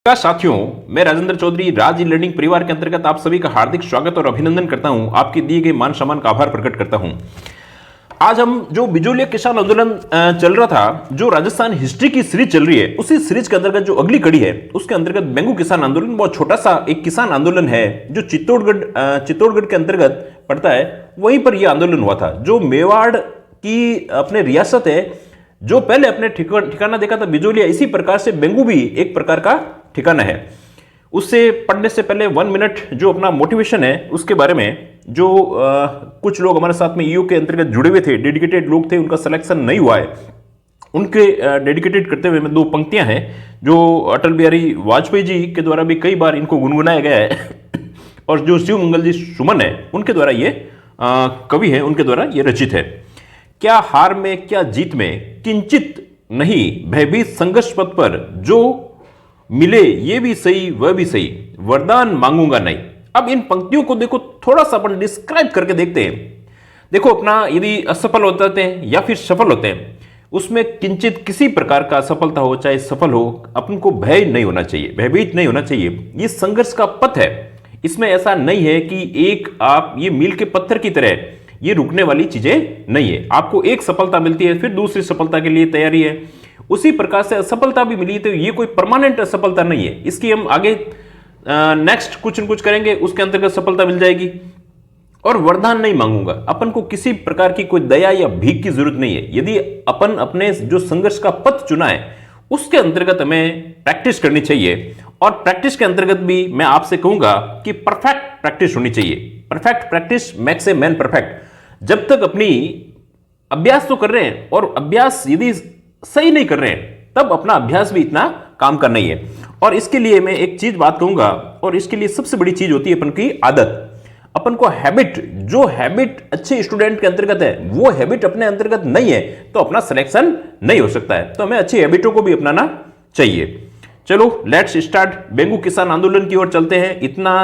नमस्कार साथियों, मैं राजेंद्र चौधरी राज ई लर्निंग परिवार के अंतर्गत आप सभी का हार्दिक स्वागत और अभिनंदन करता हूं। आपके दिए गए मान सम्मान का आभार प्रकट करता हूं। आज हम जो बिजोलिया किसान आंदोलन चल रहा था, जो राजस्थान हिस्ट्री की सीरीज चल रही है, उसी सीरीज के अंतर्गत जो अगली कड़ी है उसके अंतर्गत बेंगू किसान आंदोलन बहुत छोटा सा एक किसान आंदोलन है जो चित्तौड़गढ़ के अंतर्गत पड़ता है। वहीं पर यह आंदोलन हुआ था। जो मेवाड़ की अपने रियासत है, जो पहले अपने ठिकाना देखा था बिजोलिया, इसी प्रकार से बेंगू भी एक प्रकार का ठिकाना है। उससे पढ़ने से पहले 1 मिनट जो अपना मोटिवेशन है उसके बारे में, जो कुछ लोग हमारे साथ में ईओ के अंतर्गत जुड़े हुए थे, डेडिकेटेड लोग थे, उनका सिलेक्शन नहीं हुआ है, उनके डेडिकेटेड करते हुए मैं 2 पंक्तियां हैं जो अटल बिहारी वाजपेयी जी के द्वारा भी कई बार इनको गुनगुनाया गया है और जो शिव मंगल जी सुमन है उनके द्वारा ये कवि है, उनके द्वारा ये रचित है। क्या हार में क्या जीत में किंचित नहीं, भयभीत संघर्ष पथ पर जो मिले ये भी सही वह भी सही, वरदान मांगूंगा नहीं। अब इन पंक्तियों को देखो, थोड़ा सा अपन डिस्क्राइब करके देखते हैं। देखो, अपना यदि असफल होते हैं या फिर सफल होते हैं, उसमें किंचित किसी प्रकार का असफलता हो चाहे सफल हो, अपन को भय नहीं होना चाहिए, भयभीत नहीं होना चाहिए। ये संघर्ष का पथ है, इसमें ऐसा नहीं है कि एक आप ये मील के पत्थर की तरह ये रुकने वाली चीजें नहीं है। आपको एक सफलता मिलती है, फिर दूसरी सफलता के लिए तैयारी है। उसी प्रकार से असफलता भी मिली तो ये कोई परमानेंट असफलता नहीं है, इसकी हम आगे नेक्स्ट कुछ न कुछ करेंगे, उसके अंतर्गत सफलता मिल जाएगी। और वरदान नहीं मांगूंगा, अपन को किसी प्रकार की कोई दया या भीख की जरूरत नहीं है। यदि अपन अपने जो संघर्ष का पथ चुना है उसके अंतर्गत हमें प्रैक्टिस करनी चाहिए। और प्रैक्टिस के अंतर्गत भी मैं आपसे कहूंगा कि परफेक्ट प्रैक्टिस होनी चाहिए। Perfect practice makes a man perfect. जब तक अपनी अभ्यास तो कर रहे हैं और अभ्यास यदि सही नहीं कर रहे हैं, तब अपना अभ्यास भी इतना काम का नहीं है। और इसके लिए मैं एक चीज बात कहूंगा, और इसके लिए सबसे बड़ी चीज होती है अपन की आदत। अपन को हैबिट, जो हैबिट अच्छे स्टूडेंट के अंतर्गत है वो हैबिट अपने अंतर्गत नहीं है तो अपना सिलेक्शन नहीं हो सकता है। तो हमें अच्छी हैबिटों को भी अपनाना चाहिए। चलो लेट्स स्टार्ट, बेंगू किसान आंदोलन की ओर चलते हैं। इतना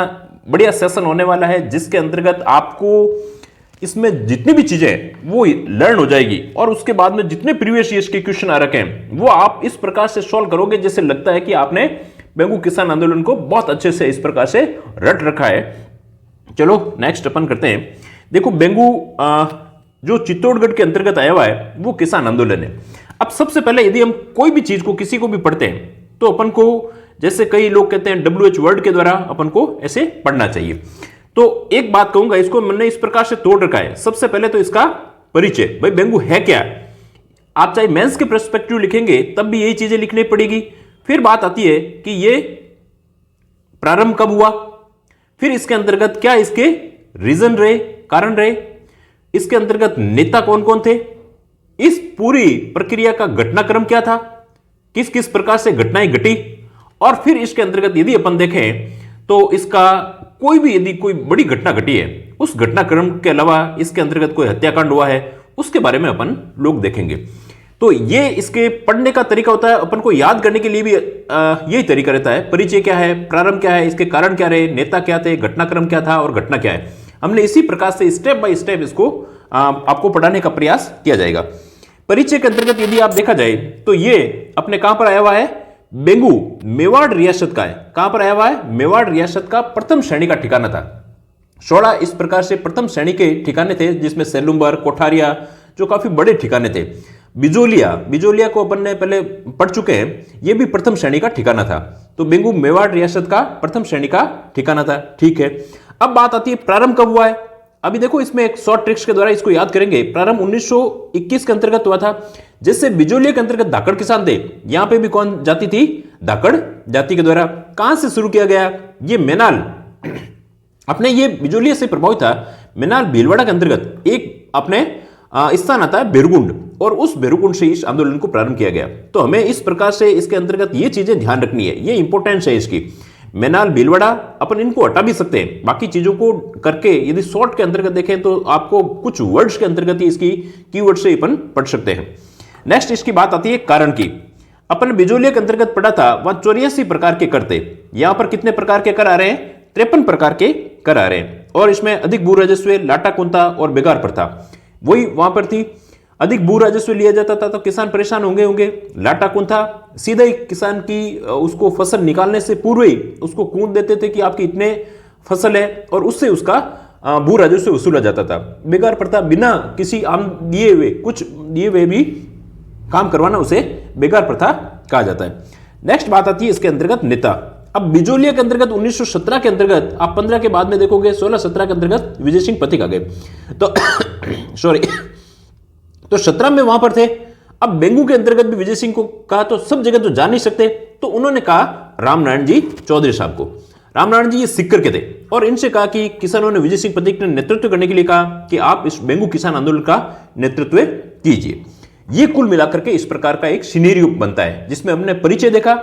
बढ़िया सेशन होने वाला है जिसके अंतर्गत आपको इसमें जितनी भी चीजें वो लर्न हो जाएगी, और उसके बाद में जितने प्रीवियस ईयर्स के क्वेश्चन आ रखे हैं वो आप इस प्रकार से सॉल्व करोगे जैसे लगता है कि आपने बेंगू किसान आंदोलन को बहुत अच्छे से इस प्रकार से रट रखा है। चलो नेक्स्ट अपन करते हैं। देखो, बेंगू जो चित्तौड़गढ़ के अंतर्गत आया हुआ है वो किसान आंदोलन है। अब सबसे पहले यदि हम कोई भी चीज को, किसी को भी पढ़ते हैं तो अपन को, जैसे कई लोग कहते हैं WH वर्ड के द्वारा अपन को ऐसे पढ़ना चाहिए। तो एक बात कहूंगा, इसको मैंने इस प्रकार से तोड़ रखा है। सबसे पहले तो इसका परिचय, भाई बेंगू है क्या। आप चाहे मेंस के पर्सपेक्टिव लिखेंगे तब भी यही चीजें लिखनी पड़ेगी। फिर बात आती है कि ये प्रारंभ कब हुआ, फिर इसके अंतर्गत क्या इसके रीजन रहे, कारण रहे, इसके अंतर्गत नेता कौन कौन थे, इस पूरी प्रक्रिया का घटनाक्रम क्या था, किस किस प्रकार से घटनाएं घटी, और फिर इसके अंतर्गत यदि अपन देखें तो इसका कोई भी यदि कोई बड़ी घटना घटी है, उस घटनाक्रम के अलावा इसके अंतर्गत कोई हत्याकांड हुआ है, उसके बारे में अपन लोग देखेंगे। तो ये इसके पढ़ने का तरीका होता है। अपन को याद करने के लिए भी यही तरीका रहता है। परिचय क्या है, प्रारंभ क्या है, इसके कारण क्या रहे, नेता क्या थे, घटनाक्रम क्या था और घटना क्या है। हमने इसी प्रकार से स्टेप बाय स्टेप इसको आपको पढ़ाने का प्रयास किया जाएगा। परिचय के अंतर्गत यदि आप देखा जाए तो ये अपने कहां पर आया हुआ है, बेंगू मेवाड़ रियासत का है। कहां पर आया हुआ है, मेवाड़ रियासत का प्रथम श्रेणी का ठिकाना था। 16 इस प्रकार से प्रथम श्रेणी के ठिकाने थे, जिसमें सेलुम्बर, कोठारिया, जो काफी बड़े ठिकाने थे। बिजोलिया को अपन ने पहले पढ़ चुके हैं, यह भी प्रथम श्रेणी का ठिकाना था। तो बेंगू मेवाड़ रियासत का प्रथम श्रेणी का ठिकाना था, ठीक है। अब बात आती है प्रारंभ कब हुआ है। अभी देखो, इसमें एक शॉर्ट ट्रिक्स के द्वारा इसको याद करेंगे। प्रारंभ 1921 के अंतर्गत हुआ था। जैसे बिजोलिया के अंतर्गत धाकड़ किसान थे, यहां पे भी कौन जाति थी, धाकड़ जाति के द्वारा। कहां से शुरू किया गया, ये मेनाल, अपने ये बिजोलिया से प्रभावित था। मेनाल भीलवाड़ा के अंतर्गत एक अपने स्थान आता है बेरगुंड, और उस बेरगुंड से इस आंदोलन को प्रारंभ किया गया। तो हमें इस प्रकार से इसके अंतर्गत ये चीजें ध्यान रखनी है, ये इंपॉर्टेंस है इसकी। मेनाल भीलवाड़ा अपन इनको हटा भी सकते हैं, बाकी चीजों को करके यदि शॉर्ट के अंतर्गत देखें तो आपको कुछ वर्ड्स के अंतर्गत ही इसकी कीवर्ड से अपन पढ़ सकते हैं। नेक्स्ट इसकी बात आती है कारण की। अपन बिजोलिया के अंतर्गत पढ़ा था, वहां 84 प्रकार के कर थे। यहां पर कितने प्रकार के कर आ रहे हैं, 53 प्रकार के कर आ रहे हैं। और इसमें अधिक भू राजस्व, लाटा कुंता और बेगार प्रथा वही वहां पर थी। अधिक भू राजस्व लिया जाता था तो किसान परेशान होंगे। लाटा कौन था, सीधा ही किसान की उसको फसल निकालने से पूर्व ही उसको कूद देते थे कि आपकी इतने फसल है, और उससे उसका भू राजस्व वसूला जाता था। बेकार प्रथा, बिना किसी आम दिए हुए, कुछ दिए हुए भी काम करवाना उसे बेकार प्रथा कहा जाता है। नेक्स्ट बात आती है इसके अंतर्गत नेता। अब बिजोलिया के अंतर्गत 1917 के अंतर्गत आप 15 के बाद में देखोगे 16-17 के अंतर्गत विजय सिंह पथिक आ गए, तो सॉरी तो 17 में वहां पर थे। अब बेंगू के अंतर्गत भी विजय सिंह को कहा तो सब जगह तो जा नहीं सकते, तो उन्होंने कहा रामनारायण जी चौधरी साहब को। रामनारायण जी ये सिक्कर के थे और इनसे कहा कि किसानों ने विजय सिंह पथिक ने नेतृत्व करने के लिए कहा कि आप इस बेंगू किसान आंदोलन का नेतृत्व कीजिए। ये कुल मिलाकर के इस प्रकार का एक सिनेरियो बनता है जिसमें हमने परिचय देखा,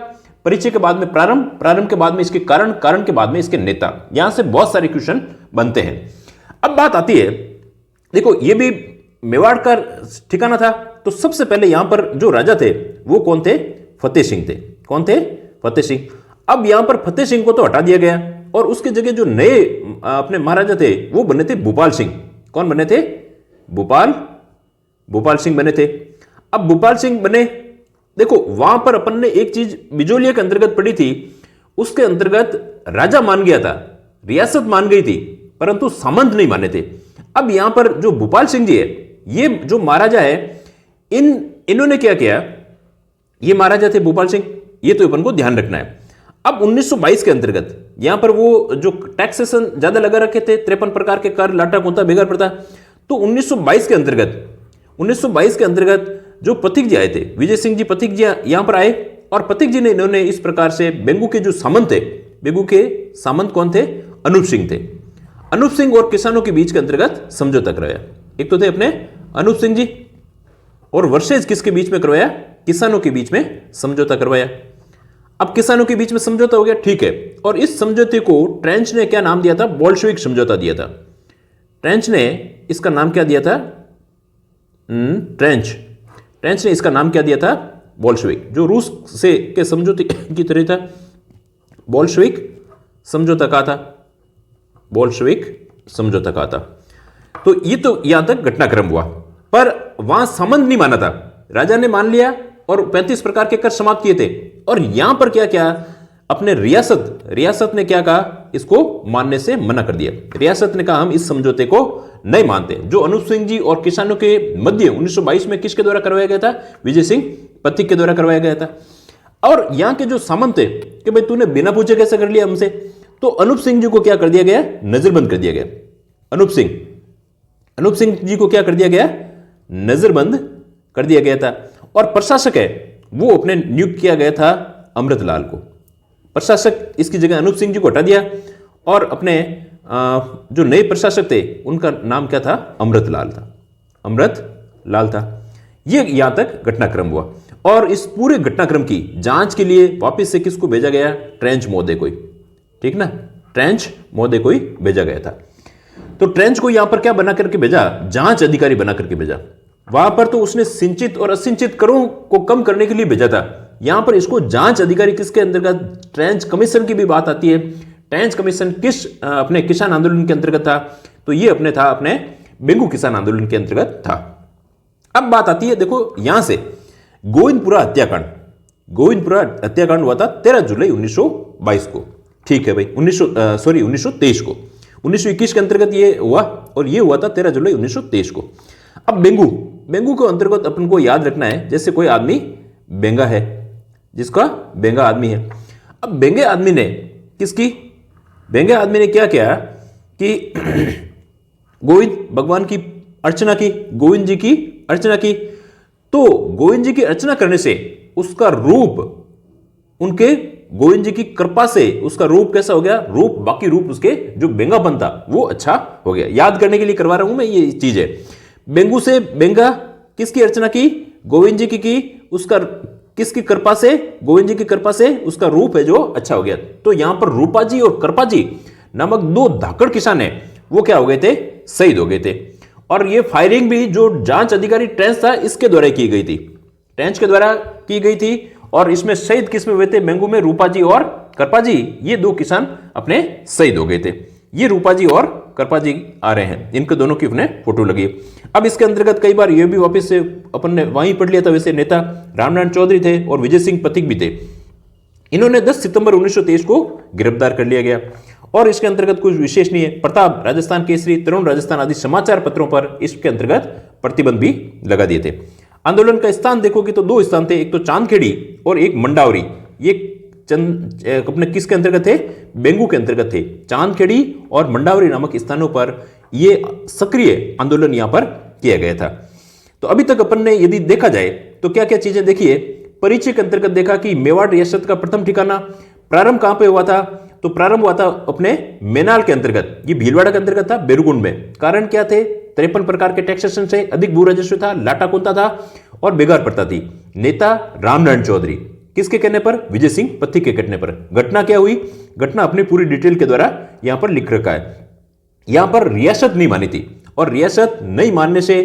परिचय के बाद में प्रारंभ, प्रारंभ के बाद में इसके कारण, कारण के बाद में इसके नेता। यहां से बहुत सारे क्वेश्चन बनते हैं। अब बात आती है, देखो ये भी मेवाड़ का ठिकाना था, तो सबसे पहले यहां पर जो राजा थे वो कौन थे, फतेह सिंह थे। कौन थे, फतेह सिंह। अब यहां पर फतेह सिंह को तो हटा दिया गया और उसके जगह जो नए अपने महाराजा थे वो बने थे भूपाल सिंह। कौन बने थे, भूपाल सिंह बने थे। अब भूपाल सिंह बने, देखो वहां पर अपन ने एक चीज बिजोलिया के अंतर्गत पढ़ी थी, उसके अंतर्गत राजा मान गया था, रियासत मान गई थी, परंतु सामंत नहीं माने थे। अब यहां पर जो भूपाल सिंह जी है, ये जो महाराजा है, इन्होंने क्या किया, ये महाराजा थे भूपाल सिंह, ये तो अपन को ध्यान रखना है। अब 1922 के अंतर्गत यहां पर वो जो टैक्सेशन ज्यादा लगा रखे थे, 53 प्रकार के कर, लाटा कोंता, बेगार प्रथा, तो 1922 के अंतर्गत जो पथिक जी आए थे, विजय सिंह जी पथिक जी यहां पर आए और पथिक जी ने इन्होंने इस प्रकार से बेंगू के जो सामंत थे, बेंगू के सामंत कौन थे, अनूप सिंह थे। अनूप सिंह और किसानों के बीच के अंतर्गत समझौता करवाया। एक तो थे अपने अनूप सिंह जी, और वर्सेज किसके बीच में करवाया, किसानों के बीच में समझौता करवाया। अब किसानों के बीच में समझौता हो गया, ठीक है, और इस समझौते को ट्रेंच ने क्या नाम दिया था, बोल्शेविक समझौता दिया था। ट्रेंच ने इसका नाम क्या दिया था, ट्रेंच ने इसका नाम क्या दिया था, बोल्शेविक, जो रूस से के समझौते की तरह था। बोल्शेविक समझौता कहा था, बोल्शेविक समझौता कहा था। तो ये तो यहां तक घटनाक्रम हुआ, पर वहां सामंत नहीं माना था, राजा ने मान लिया और 35 प्रकार के कर समाप्त किए थे। और यहां पर क्या क्या, अपने रियासत ने क्या कहा, इसको मानने से मना कर दिया। रियासत ने कहा हम इस समझौते को नहीं मानते, जो अनूप सिंह जी और किसानों के मध्य 1922 में किसके द्वारा करवाया गया था, विजय सिंह पथिक के द्वारा करवाया गया था। और यहां के जो सामंत थे कि भाई तूने बिना पूछे कैसे कर लिया हमसे, तो अनूप सिंह जी को क्या कर दिया गया, नजरबंद कर दिया गया। अनूप सिंह जी को क्या कर दिया गया, नजरबंद कर दिया गया था। और प्रशासक है वो अपने नियुक्त किया गया था अमृतलाल को। प्रशासक इसकी जगह अनूप सिंह जी को हटा दिया और अपने जो नए प्रशासक थे उनका नाम क्या था, अमृतलाल था। ये यहां तक घटनाक्रम हुआ और इस पूरे घटनाक्रम की जांच के लिए वापस से किसको भेजा गया, ट्रेंच महोदय को, ठीक ना, ट्रेंच महोदय को ही भेजा गया था। तो ट्रेंच को यहां पर क्या बना करके भेजा, जांच अधिकारी बना करके भेजा। वहां पर तो उसने सिंचित और असिंचित करों को कम करने के लिए भेजा था, यहां पर इसको जांच अधिकारी किसके अंतर्गत, ट्रेंच कमीशन की भी बात आती है। ट्रेंच कमीशन किस अपने किसान आंदोलन के अंतर्गत था, तो ये अपने था अपने बेंगू किसान आंदोलन के अंतर्गत था। अब बात आती है, देखो यहां से गोविंदपुरा हत्याकांड हुआ था 13 जुलाई 1922 को, ठीक है भाई, 1923 को, 1921 के अंतर्गत ये हुआ और ये हुआ था 13 जुलाई 1923 को। अब बेंगू के अंतर्गत अपन को याद रखना है, जैसे कोई आदमी बेंगा है, जिसका बेंगा आदमी है। अब बेंगे आदमी ने क्या किया कि गोविंद भगवान की अर्चना की, गोविंद जी की अर्चना की। तो गोविंद जी की अर्चना करने से उसका रूप, उनके गोविंद जी की कृपा से उसका रूप कैसा हो गया, रूप, बाकी रूप उसके जो बेंगापन था वो अच्छा हो गया। याद करने के लिए करवा रहा हूं मैं, ये चीज है। बेंगू से बेंगा किसकी अर्चना की, गोविंद जी की, उसका किसकी कृपा से, गोविंद जी की कृपा से उसका रूप है जो अच्छा हो गया। तो यहां पर रूपा जी और कृपा जी नामक दो धाकड़ किसान है, वो क्या हो गए थे, शहीद हो गए थे। और ये फायरिंग भी जो जांच अधिकारी ट्रेंच था इसके द्वारा की गई थी, ट्रेंच के द्वारा की गई थी। और इसमें शहीद किसमें हुए थे, बेंगू में रूपा जी और कृपा जी, ये दो किसान अपने शहीद हो गए थे। ये रूपा जी और कृपा जी आ रहे हैं, इनके दोनों की अपने फोटो लगी। अब इसके अंतर्गत कई बार ये भी वापस से अपन ने वहीं पढ़ लिया था, वैसे नेता रामनारायण चौधरी थे और विजय सिंह पथिक भी थे। इन्होंने 10 सितंबर 1923 को गिरफ्तार कर लिया गया और इसके अंतर्गत कुछ विशेष नहीं है। प्रताप, राजस्थान केसरी, तरुण राजस्थान आदि समाचार पत्रों पर इसके अंतर्गत प्रतिबंध भी लगा दिए थे। आंदोलन का स्थान देखोगे तो 2 स्थान थे, एक तो चांदखेड़ी और एक मंडावरी। ये अपने किसके अंतर्गत थे? बेंगू के अंतर्गत थे। चांदखेड़ी और मंडावरी नामक स्थानों पर ये सक्रिय आंदोलन यहां पर किया गया था। तो अभी तक अपन ने यदि देखा जाए तो क्या क्या चीजें देखिए। परिचय के अंतर्गत देखा कि मेवाड़ रियासत का प्रथम ठिकाना प्रारंभ कहां पे हुआ था? तो प्रारंभ हुआ था अपने मेनाल के अंतर्गत, ये भीलवाड़ा के अंतर्गत था, बेरकुंड में। कारण क्या थे? 53 प्रकार के टैक्सेशन से अधिक भू राजस्व था, लाटा कोता था और बेगार प्रथा थी। नेता रामनारायण चौधरी, किसके कहने पर? विजय सिंह पथिक के कहने पर। घटना क्या हुई? घटना अपनी पूरी डिटेल के द्वारा यहां पर लिख रखा है। यहां पर रियासत नहीं मानी थी और रियासत नहीं मानने से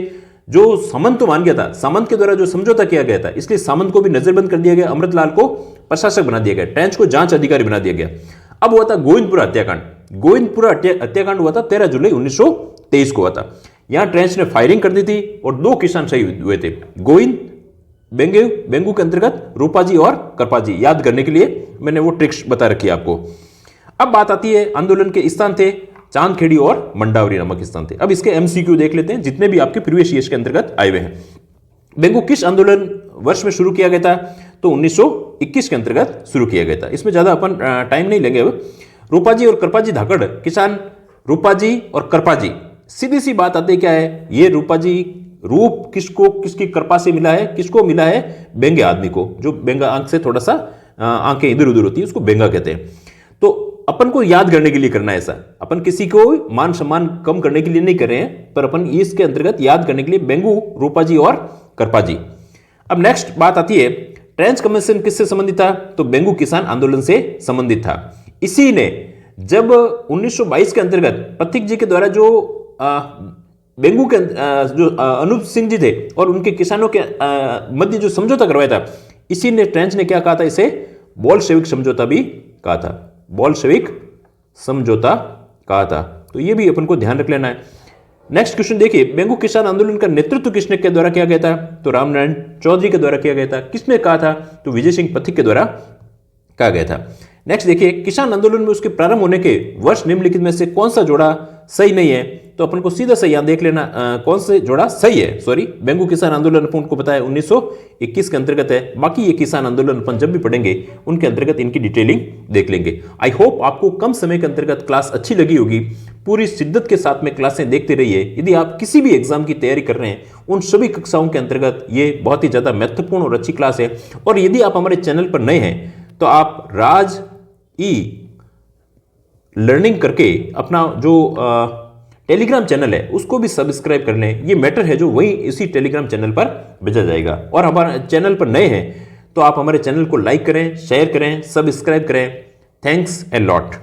जो सामंत तो मान गया था, सामंत के द्वारा जो समझौता किया गया था, इसलिए सामंत को भी नजरबंद कर दिया गया, अमृतलाल को प्रशासक बना दिया गया, ट्रेंच को जांच अधिकारी बना दिया गया। अब हुआ था गोविंदपुरा हत्याकांड। गोविंदपुरा हत्याकांड हुआ था 13 जुलाई 1923 को हुआ था। यहां ट्रेंच ने फायरिंग कर दी थी और 2 किसान शहीद हुए थे। गोविंद बेंगू के अंतर्गत रूपाजी और करपाजी, याद करने के लिए मैंने वो ट्रिक्स बता रखी है आपको। अब बात आती है आंदोलन के स्थान थे चांदखेड़ी और मंडावरी नामक स्थान थे। अब इसके एमसीक्यू देख लेते हैं जितने भी आपके प्रीवियस ईयर्स के अंतर्गत आए हुए हैं। बेंगू किस आंदोलन वर्ष में शुरू किया गया था? तो 1921 के अंतर्गत शुरू किया गया था। इसमें ज्यादा अपन टाइम नहीं लेंगे। रूपाजी और करपाजी धाकड़ किसान, रूपाजी और करपाजी, सीधी सी बात आती है क्या है? ये रूपाजी रूप किसको, किसकी कृपा से मिला है? किसको मिला है? बेंगे आदमी को, जो बेंगा आंख से थोड़ा सा आंखें इधर उधर होती है, उसको बेंगा कहते हैं। तो अपन को याद करने के लिए करना है ऐसा, अपन किसी को मान सम्मान कम करने के लिए नहीं कर रहे हैं, पर अपन इसके अंतर्गत याद करने के लिए बेंगू, रूपाजी और करपाजी। अब नेक्स्ट बात आती है ट्रेंच कमीशन किससे संबंधित था? तो बेंगू किसान आंदोलन से संबंधित था। इसी ने जब 1922 के अंतर्गत पथिक जी के द्वारा जो बेंगू के जो अनूप सिंह जी थे और उनके किसानों के मध्य जो समझौता करवाया था, इसी ने ट्रेंच ने क्या कहा था? इसे बोल्शेविक समझौता भी कहा था, बोल्शेविक समझौता कहा था। तो ये भी अपन को ध्यान रख लेना है। नेक्स्ट क्वेश्चन देखिए, बेंगू किसान आंदोलन का नेतृत्व किसने के द्वारा किया गया था? तो रामनारायण चौधरी के द्वारा किया गया था। किसने कहा था? तो विजय सिंह पथिक के द्वारा कहा गया था। नेक्स्ट देखिए, किसान आंदोलन में उसके प्रारंभ होने के वर्ष निम्नलिखित में से कौन सा जोड़ा सही नहीं है? तो अपन को सीधा सही यहां देख लेना कौन से जोड़ा सही है। सॉरी, बेंगू किसान आंदोलन अपन को पता है 1921 के अंतर्गत है। बाकी ये किसान आंदोलन अपन जब भी पढ़ेंगे उनके अंतर्गत इनकी डिटेलिंग देख लेंगे। आई होप आपको कम समय के अंतर्गत क्लास अच्छी लगी होगी। पूरी शिद्दत के साथ में क्लासें देखते रहिए। यदि आप किसी भी एग्जाम की तैयारी कर रहे हैं, उन सभी कक्षाओं के अंतर्गत ये बहुत ही ज्यादा महत्वपूर्ण और अच्छी क्लास है। और यदि आप हमारे चैनल पर नए हैं तो आप राज ई लर्निंग करके अपना जो टेलीग्राम चैनल है उसको भी सब्सक्राइब कर लें। ये मैटर है जो वही इसी टेलीग्राम चैनल पर भेजा जाएगा। और हमारे चैनल पर नए हैं तो आप हमारे चैनल को लाइक करें, शेयर करें, सब्सक्राइब करें। Thanks a lot.